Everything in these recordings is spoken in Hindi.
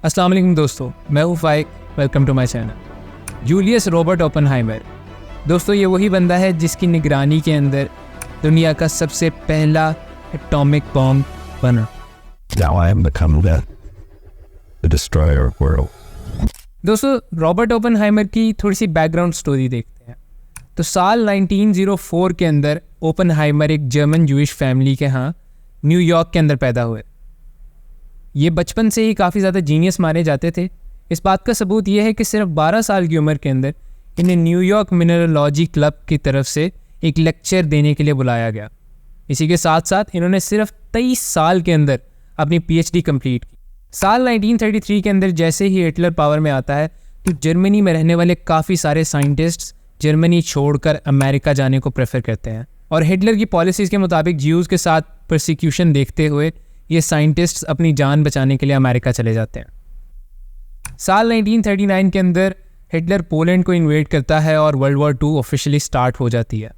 अस्सलाम वालेकुम दोस्तों, मैं हूँ Faiq. Welcome to my channel. Julius Robert Oppenheimer दोस्तों, ये वही बंदा है जिसकी निगरानी के अंदर दुनिया का सबसे पहला एटॉमिक बॉम्ब बना। Now I am become the destroyer of world. दोस्तों, रॉबर्ट ओपेनहाइमर की थोड़ी सी बैकग्राउंड स्टोरी देखते हैं। तो साल 1904 के अंदर ओपेनहाइमर एक जर्मन जूइश फैमिली के यहाँ न्यूयॉर्क के अंदर पैदा हुए। ये बचपन से ही काफ़ी ज़्यादा जीनियस माने जाते थे। इस बात का सबूत ये है कि सिर्फ 12 साल की उम्र के अंदर इन्हें न्यूयॉर्क मिनरलॉजी क्लब की तरफ से एक लेक्चर देने के लिए बुलाया गया। इसी के साथ साथ इन्होंने सिर्फ 23 साल के अंदर अपनी PhD कंप्लीट की। साल 1933 के अंदर जैसे ही हिटलर पावर में आता है तो जर्मनी में रहने वाले काफ़ी सारे साइंटिस्ट्स जर्मनी छोड़कर अमेरिका जाने को प्रेफर करते हैं, और हिटलर की पॉलिसीज़ के मुताबिक ज्यूज़ के साथ परसिक्यूशन देखते हुए ये साइंटिस्ट्स अपनी जान बचाने के लिए अमेरिका चले जाते हैं। साल 1939 के अंदर हिटलर पोलैंड को इन्वेड करता है और वर्ल्ड वॉर 2 ऑफिशियली स्टार्ट हो जाती है।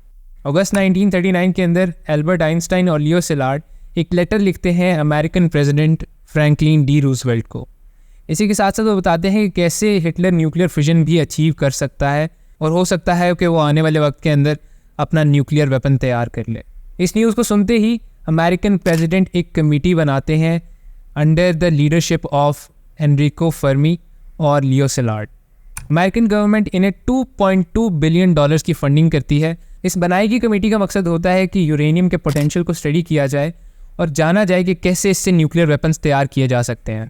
अगस्त 1939 के अंदर एल्बर्ट आइंस्टाइन और लियो सिलार्ड एक लेटर लिखते हैं American president Franklin D Roosevelt को। इसी के साथ साथ वो बताते हैं कि कैसे हिटलर न्यूक्लियर फिजन भी अचीव कर सकता है और हो सकता है कि वो आने वाले वक्त के अंदर अपना न्यूक्लियर वेपन तैयार कर ले। इस न्यूज़ को सुनते ही अमेरिकन प्रेसिडेंट एक कमेटी बनाते हैं under the leadership of Enrico Fermi और लियो सिलार्ड। अमेरिकन गवर्नमेंट इन्हें $2.2 बिलियन की फंडिंग करती है। इस बनाई गई कमेटी का मकसद होता है कि यूरेनियम के पोटेंशियल को स्टडी किया जाए और जाना जाए कि कैसे इससे न्यूक्लियर वेपन्स तैयार किए जा सकते हैं।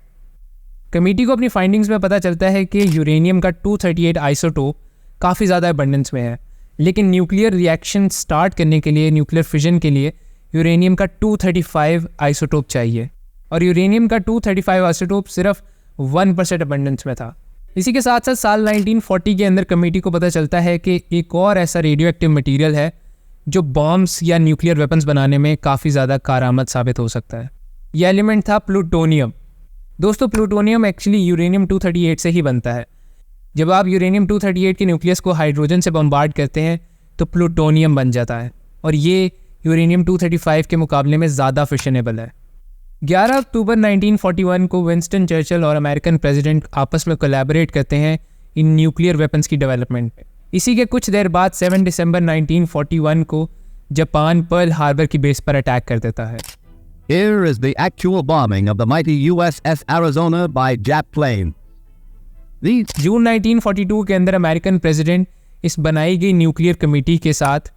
कमेटी को अपनी फाइंडिंग्स में पता चलता है कि यूरेनियम का 238 आइसोटोप काफ़ी ज़्यादा अबंडेंस में है, लेकिन न्यूक्लियर रिएक्शन स्टार्ट करने के लिए, न्यूक्लियर फिजन के लिए यूरेनियम का 235 आइसोटोप चाहिए, और यूरेनियम का 235 आइसोटोप सिर्फ 1% अबंडेंस में था। इसी के साथ साथ साल 1940 के अंदर कमेटी को पता चलता है कि एक और ऐसा रेडियो एक्टिव मटीरियल है जो बॉम्ब्स या न्यूक्लियर वेपन्स बनाने में काफ़ी ज़्यादा कारआमद साबित हो सकता है। यह एलिमेंट था प्लूटोनियम। दोस्तों, प्लूटोनियम एक्चुअली यूरेनियम 238 से ही बनता है। जब आप यूरेनियम 238 के न्यूक्लियस को हाइड्रोजन से बम्बार्ड करते हैं तो प्लूटोनियम बन जाता है, और ये यूरेनियम 235 के मुकाबले में ज़्यादा फिशनेबल है। 11 अक्टूबर 1941 को विंस्टन चर्चिल और अमेरिकन प्रेसिडेंट आपस में कोलैबोरेट करते हैं इन न्यूक्लियर वेपन्स की डेवलपमेंट में। इसी के कुछ देर बाद 7 दिसंबर 1941 को जापान पर्ल हार्बर की बेस पर अटैक कर देता है। Here is the actual bombing of the mighty USS Arizona by Jap plane. जून 1942 के अंदर अमेरिकन प्रेसिडेंट इस बनाई गई न्यूक्लियर कमेटी के साथ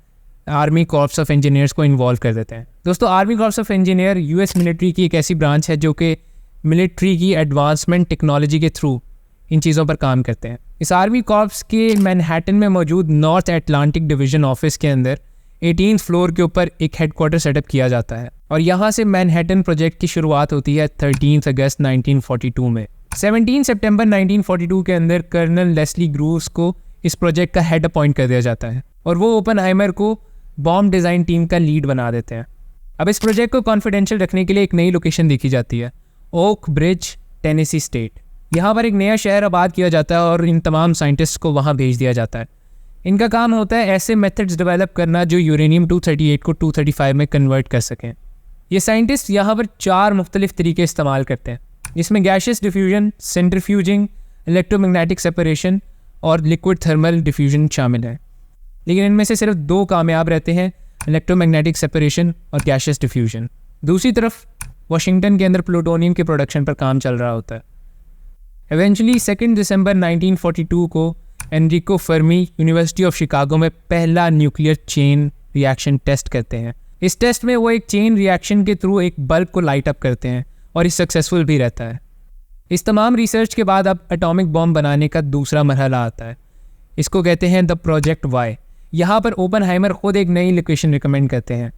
आर्मी कॉर्प्स ऑफ इंजीनियर्स को इन्वॉल्व कर देते हैं। दोस्तों, army corps of engineer US military की एक ऐसी ब्रांच है जो कि मिलिट्री की एडवांसमेंट टेक्नोलॉजी के थ्रू इन चीज़ों पर काम करते हैं। इस आर्मी कॉर्प्स के मैनहट्टन में मौजूद नॉर्थ अटलांटिक डिवीज़न ऑफिस के अंदर 18th फ्लोर के ऊपर एक हेडक्वार्टर सेटअप किया जाता है, और यहाँ से मैनहट्टन प्रोजेक्ट की शुरुआत होती है 13 अगस्त 1942 में। 17 सितंबर 1942 के अंदर कर्नल लेस्ली ग्रूव्स को इस प्रोजेक्ट का हेड अपॉइंट कर दिया जाता है, और वो ओपेनहाइमर को बॉम्ब डिज़ाइन टीम का लीड बना देते हैं। अब इस प्रोजेक्ट को कॉन्फिडेंशियल रखने के लिए एक नई लोकेशन देखी जाती है, ओक ब्रिज, टेनेसी स्टेट। यहाँ पर एक नया शहर आबाद किया जाता है और इन तमाम साइंटिस्ट को वहाँ भेज दिया जाता है। इनका काम होता है ऐसे मेथड्स डेवलप करना जो यूरेनियम 238 को 235 में कन्वर्ट कर सकें। ये साइंटिस्ट यहाँ पर 4 मुख्तलिफ तरीके इस्तेमाल करते हैं, जिसमें gaseous diffusion, centrifuging, electromagnetic separation और लिक्विड थर्मल डिफ्यूजन शामिल है। लेकिन इनमें से सिर्फ 2 कामयाब रहते हैं, इलेक्ट्रोमैग्नेटिक सेपरेशन और गैशियस डिफ्यूजन। दूसरी तरफ वाशिंगटन के अंदर प्लूटोनियम के प्रोडक्शन पर काम चल रहा होता है। इवेंचुअली 2 दिसंबर 1942 को Enrico Fermi university of Chicago में पहला न्यूक्लियर चेन रिएक्शन टेस्ट करते हैं। इस टेस्ट में वो एक चेन रिएक्शन के थ्रू एक बल्ब को लाइट अप करते हैं, और ये सक्सेसफुल भी रहता है। इस तमाम रिसर्च के बाद अब एटॉमिक बॉम्ब बनाने का दूसरा मरहला आता है। इसको कहते हैं द प्रोजेक्ट वाई। यहाँ पर ओपेनहाइमर खुद एक नई लोकेशन रिकमेंड करते हैं।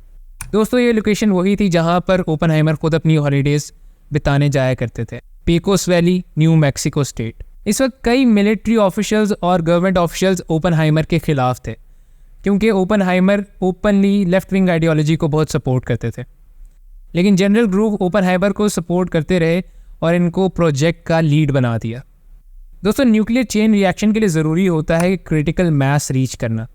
दोस्तों, ये लोकेशन वही थी जहाँ पर ओपेनहाइमर खुद अपनी हॉलीडेज़ बिताने जाया करते थे, पेकोस वैली, न्यू मैक्सिको स्टेट। इस वक्त कई मिलिट्री ऑफिशियल्स और गवर्नमेंट ऑफिशियल्स ओपेनहाइमर के ख़िलाफ़ थे, क्योंकि Oppenheimer openly left wing ideology को बहुत सपोर्ट करते थे। लेकिन जनरल ग्रूव ओपेनहाइमर को सपोर्ट करते रहे और इनको प्रोजेक्ट का लीड बना दिया। दोस्तों, न्यूक्लियर चेन रिएक्शन के लिए ज़रूरी होता है क्रिटिकल मास रीच करना।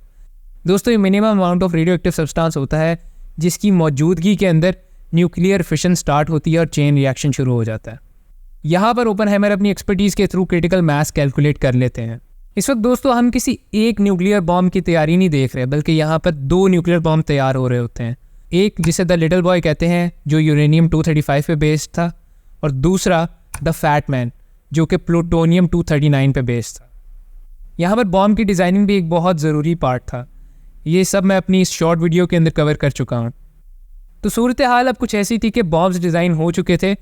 दोस्तों, ये minimum amount of radio active substance होता है जिसकी मौजूदगी के अंदर न्यूक्लियर फिशन स्टार्ट होती है और चेन रिएक्शन शुरू हो जाता है। यहाँ पर ओपनहाइमर अपनी एक्सपर्टीज़ के थ्रू क्रिटिकल मास कैलकुलेट कर लेते हैं। इस वक्त दोस्तों हम किसी एक न्यूक्लियर बॉम्ब की तैयारी नहीं देख रहे, बल्कि यहाँ पर 2 न्यूक्लियर बॉम्ब तैयार हो रहे होते हैं। एक जिसे द लिटिल बॉय कहते हैं जो यूरेनियम 235 पे बेस्ड था, और दूसरा द फैट मैन जो कि प्लूटोनियम 239 पे बेस्ड था। यहाँ पर बॉम्ब की डिज़ाइनिंग भी एक बहुत ज़रूरी पार्ट था। ये सब मैं अपनी इस शॉर्ट वीडियो के अंदर कवर कर चुका हूँ। तो सूरत हाल अब कुछ ऐसी थी कि बॉम्ब्स डिज़ाइन हो चुके थे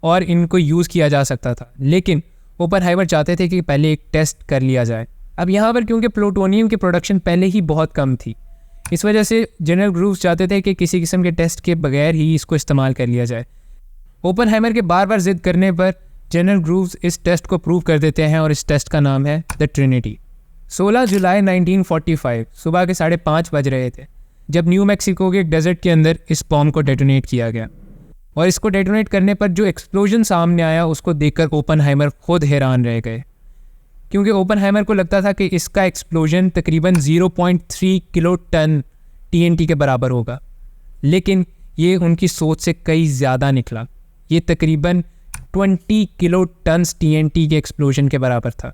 और इनको यूज़ किया जा सकता था, लेकिन ओपनहाइमर चाहते थे कि पहले एक टेस्ट कर लिया जाए। अब यहाँ पर क्योंकि प्लूटोनियम की प्रोडक्शन पहले ही बहुत कम थी, इस वजह से जनरल ग्रूव्स चाहते थे कि किसी किस्म के टेस्ट के बगैर ही इसको इस्तेमाल कर लिया जाए। ओपनहाइमर के बार बार ज़िद करने पर जनरल ग्रूव्स इस टेस्ट को प्रूव कर देते हैं और इस टेस्ट का नाम है द ट्रिनिटी। 16 जुलाई 1945 सुबह के 5:30 बज रहे थे जब न्यू मैक्सिको के एक डेजर्ट के अंदर इस बॉम्ब को डेटोनेट किया गया, और इसको डेटोनेट करने पर जो एक्सप्लोजन सामने आया उसको देखकर ओपनहाइमर खुद हैरान रह गए, क्योंकि ओपनहाइमर को लगता था कि इसका एक्सप्लोजन तकरीबन 0.3 किलो टन TNT के बराबर होगा, लेकिन ये उनकी सोच से कई ज़्यादा निकला। ये तकरीबन 20 किलो टन TNT के एक्सप्लोजन के बराबर था।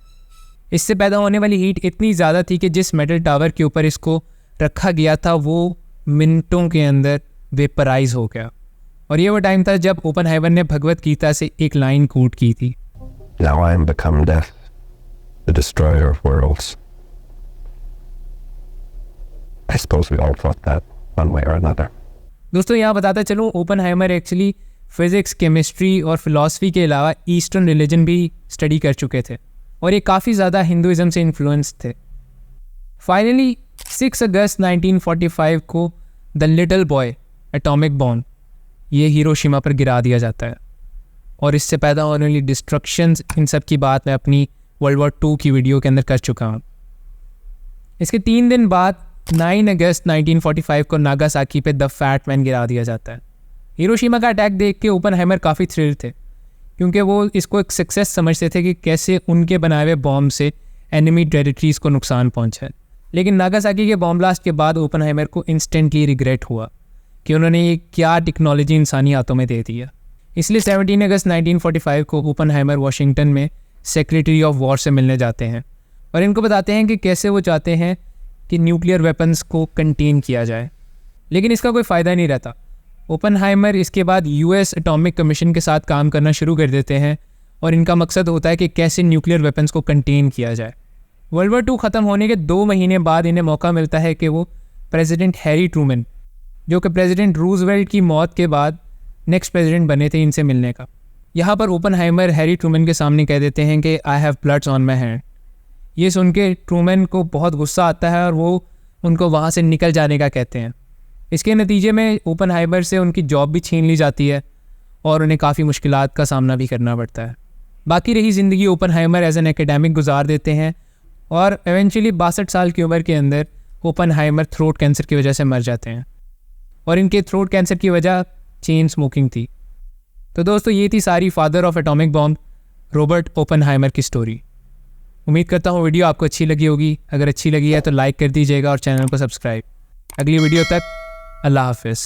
इससे पैदा होने वाली हीट इतनी ज़्यादा थी कि जिस मेटल टावर के ऊपर इसको रखा गया था वो मिनटों के अंदर वेपराइज हो गया। और ये वो टाइम था जब ओपनहाइमर ने भगवत गीता से एक लाइन कोट की थी, Now I am become death, the destroyer of worlds. I suppose we all thought that one way or another. दोस्तों यहाँ बताता चलूँ, ओपनहाइमर एक्चुअली फिज़िक्स, केमिस्ट्री और फिलॉसफी के अलावा ईस्टर्न रिलीजन भी स्टडी कर चुके थे और ये काफ़ी ज़्यादा हिंदुज़म से इन्फ्लुएंस थे। फाइनली 6 अगस्त 1945 को the little boy atomic bomb ये हिरोशिमा पर गिरा दिया जाता है, और इससे पैदा होने वाली डिस्ट्रक्शंस, इन सब की बात मैं अपनी वर्ल्ड वॉर 2 की वीडियो के अंदर कर चुका हूँ। इसके 3 दिन बाद 9 अगस्त 1945 को नागासाकी पे द फैट मैन गिरा दिया जाता है। हिरोशिमा का अटैक देख के ओपनहाइमर काफ़ी थ्रिल थे, क्योंकि वो इसको एक सक्सेस समझते थे कि कैसे उनके बनाए हुए बॉम्ब से एनिमी टेरिटरीज़ को नुकसान पहुंचा है। लेकिन नागासाकी के बॉम्ब ब्लास्ट के बाद ओपनहाइमर को इंस्टेंटली रिग्रेट हुआ कि उन्होंने ये क्या टेक्नोलॉजी इंसानी हाथों में दे दी है। इसलिए 17 अगस्त 1945 को ओपनहाइमर वाशिंगटन में सेक्रेटरी ऑफ वॉर से मिलने जाते हैं और इनको बताते हैं कि कैसे वो चाहते हैं कि न्यूक्लियर वेपन्स को कंटेन किया जाए, लेकिन इसका कोई फ़ायदा नहीं रहता। ओपनहाइमर इसके बाद US एटॉमिक कमीशन के साथ काम करना शुरू कर देते हैं और इनका मकसद होता है कि कैसे न्यूक्लियर वेपन्स को कंटेन किया जाए। वर्ल्ड वॉर 2 ख़त्म होने के 2 महीने बाद इन्हें मौका मिलता है कि वो प्रेसिडेंट हैरी ट्रूमैन, जो कि प्रेसिडेंट रूजवेल्ट की मौत के बाद नेक्स्ट प्रेसिडेंट बने थे, इनसे मिलने का। यहाँ पर ओपनहाइमर हैरी ट्रूमैन के सामने कह देते हैं कि I have bloods on my hand. ये सुन के ट्रूमैन को बहुत गुस्सा आता है और वो उनको वहाँ से निकल जाने का कहते हैं। इसके नतीजे में ओपनहाइमर से उनकी जॉब भी छीन ली जाती है और उन्हें काफ़ी मुश्किलात का सामना भी करना पड़ता है। बाकी रही ज़िंदगी ओपनहाइमर एज एन एकेडमिक गुजार देते हैं और एवेंचुअली 62 साल की उम्र के अंदर ओपनहाइमर थ्रोट कैंसर की वजह से मर जाते हैं, और इनके थ्रोट कैंसर की वजह चेन स्मोकिंग थी। तो दोस्तों ये थी सारी father of atomic bomb Robert Oppenheimer की स्टोरी। उम्मीद करता हूँ वीडियो आपको अच्छी लगी होगी। अगर अच्छी लगी है तो लाइक कर दीजिएगा और चैनल को सब्सक्राइब। अगली वीडियो तक अल्लाह हाफिज़।